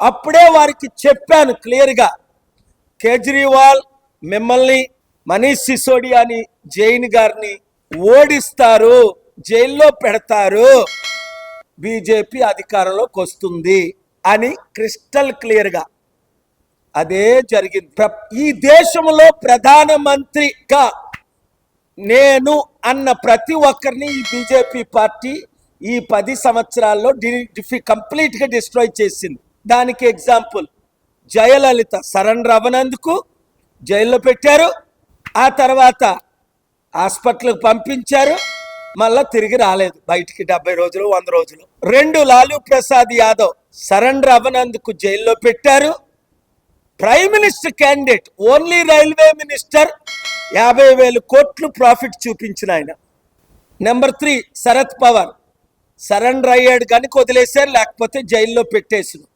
అప్పుడే వారికి చెప్పాను క్లియర్గా, కేజ్రీవాల్ మిమ్మల్ని, మనీష్ సిసోడియాని, జైన్ గారిని ఓడిస్తారు, జైల్లో పెడతారు, బీజేపీ అధికారంలోకి వస్తుంది అని క్రిస్టల్ క్లియర్గా. అదే జరిగింది. ఈ దేశంలో ప్రధానమంత్రిగా నేను అన్న ప్రతి ఒక్కరిని ఈ బీజేపీ పార్టీ ఈ 10 సంవత్సరాల్లో కంప్లీట్గా డిస్ట్రాయ్ చేసింది. దానికి ఎగ్జాంపుల్ జయలలిత సరెండర్ అవ్వనందుకు జైల్లో పెట్టారు, ఆ తర్వాత హాస్పిటల్కి పంపించారు, మళ్ళా తిరిగి రాలేదు బయటికి 70 రోజులు 100 రోజులు. 2 లాలూ ప్రసాద్ యాదవ్ సరెండర్ అవ్వనందుకు జైల్లో పెట్టారు. Prime minister candidate, only railway minister, 50,000 కోట్లు ప్రాఫిట్ చూపించిన ఆయన. నెంబర్ 3 శరద్ పవార్ సరెండర్ అయ్యాడు కానీ వదిలేశారు, లేకపోతే జైల్లో పెట్టేసారు.